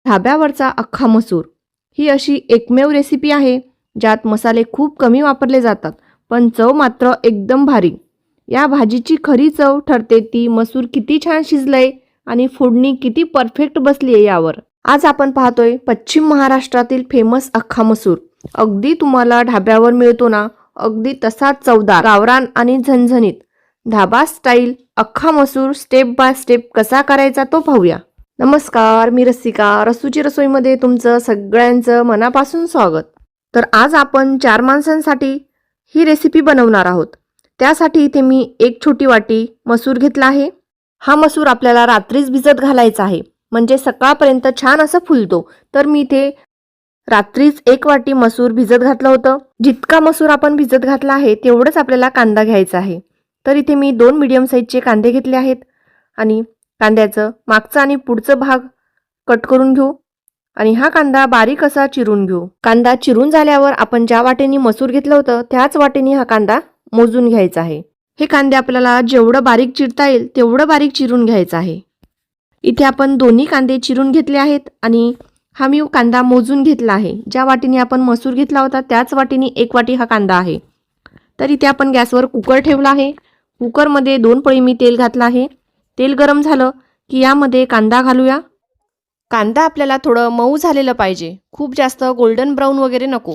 ढाब्यावरचा अख्खा मसूर ही अशी एकमेव रेसिपी आहे ज्यात मसाले खूप कमी वापरले जातात, पण चव मात्र एकदम भारी। या भाजीची खरी चव ठरते ती मसूर किती छान शिजलंय आणि फोडणी किती परफेक्ट बसली आहे यावर। आज आपण पाहतोय पश्चिम महाराष्ट्रातील फेमस अख्खा मसूर। अगदी तुम्हाला ढाब्यावर मिळतो ना, अगदी तसाच चवदार, गावरान आणि झणझणीत ढाबा स्टाईल अख्खा मसूर स्टेप बाय स्टेप कसा करायचा तो पाहूया। नमस्कार, मी रसिका, रसूची रसोईमध्ये तुमचं सगळ्यांचं मनापासून स्वागत। तर आज आपण 4 माणसांसाठी ही रेसिपी बनवणार आहोत। त्यासाठी इथे मी एक छोटी वाटी मसूर घेतला आहे। हा मसूर आपल्याला रात्रीच भिजत घालायचा आहे, म्हणजे सकाळपर्यंत छान असं फुलतो। तर मी इथे रात्रीच 1 वाटी मसूर भिजत घातलं होतं। जितका मसूर आपण भिजत घातला आहे तेवढंच आपल्याला कांदा घ्यायचा आहे। तर इथे मी 2 मीडियम साईजचे कांदे घेतले आहेत आणि कांद्याचं मागचा आणि पुढचा भाग कट करून घेऊ आणि हा कांदा बारीक असा चिरून घेऊ। कांदा चिरून झाल्यावर आपण ज्या वाटेने मसूर घेतलं होतं त्याच वाटेने हा कांदा मोजून घ्यायचा आहे। हे कांदे आपल्याला जेवढं बारीक चिरता येईल तेवढं बारीक चिरून घ्यायचं आहे। इथे आपण दोन्ही कांदे चिरून घेतले आहेत आणि हा मी कांदा मोजून घेतला आहे। ज्या वाटीने आपण मसूर घेतला होता त्याच वाटीने 1 वाटी हा कांदा आहे। तर इथे आपण गॅसवर कुकर ठेवला आहे। कुकरमध्ये 2 पळी मी तेल घातलं आहे। तेल गरम झालं की यामध्ये कांदा घालूया। कांदा आपल्याला थोडं मऊ झालेलं पाहिजे, खूप जास्त गोल्डन ब्राऊन वगैरे नको।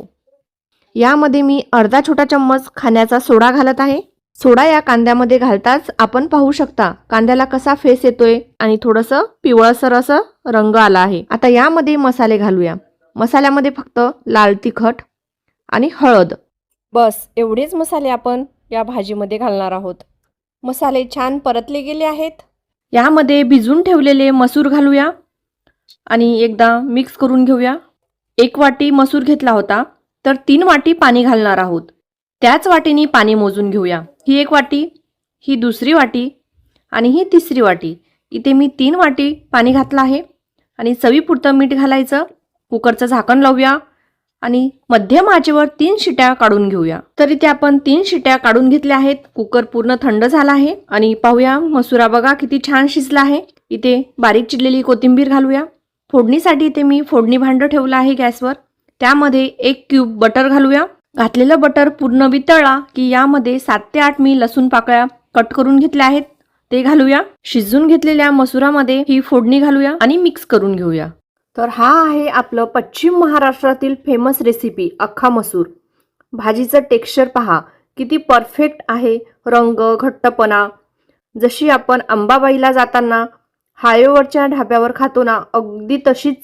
यामध्ये मी अर्धा छोटा चम्मच खाण्याचा सोडा घालत आहे। सोडा या कांद्यामध्ये घालताच आपण पाहू शकता कांद्याला कसा फेस येतोय आणि थोडंसं पिवळसर असं रंग आला आहे। आता यामध्ये मसाले घालूया। मसाल्यामध्ये फक्त लाल तिखट आणि हळद, बस एवढेच मसाले आपण या भाजीमध्ये घालणार आहोत। मसाले छान परतले गेले आहेत। यामध्ये भिजून ठेवलेले मसूर घालूया आणि एकदा मिक्स करून घेऊया। 1 वाटी मसूर घेतला होता तर 3 वाटी पाणी घालणार आहोत। त्याच वाटीने पाणी मोजून घेऊया। ही 1 वाटी, ही दुसरी वाटी आणि ही तिसरी वाटी। इथे मी 3 वाटी पाणी घातलं आहे आणि चवीपुरतं मीठ घालायचं। कुकरचं झाकण लावूया आणि मध्यम आचेवर 3 शिट्या काढून घेऊया। तर इथे आपण 3 शिट्या काढून घेतल्या आहेत। कुकर पूर्ण थंड झाला आहे आणि पाहूया मसुरा बघा किती छान शिजला आहे। इथे बारीक चिरलेली कोथिंबीर घालूया। फोडणीसाठी इथे मी फोडणी भांडं ठेवलं आहे गॅसवर। त्यामध्ये 1 क्यूब बटर घालूया। घातलेलं बटर पूर्ण वितळला की यामध्ये 7 ते 8 मी लसूण पाकळ्या कट करून घेतल्या आहेत ते घालूया। शिजून घेतलेल्या मसुरामध्ये ही फोडणी घालूया आणि मिक्स करून घेऊया। तर हा आहे आपलं पश्चिम महाराष्ट्रातील फेमस रेसिपी अख्खा मसूर। भाजीचं टेक्स्चर पहा किती परफेक्ट आहे, रंग, घट्टपणा जशी आपण अंबाबाईला जाताना हायवेवरच्या ढाब्यावर खातो ना, अगदी तशीच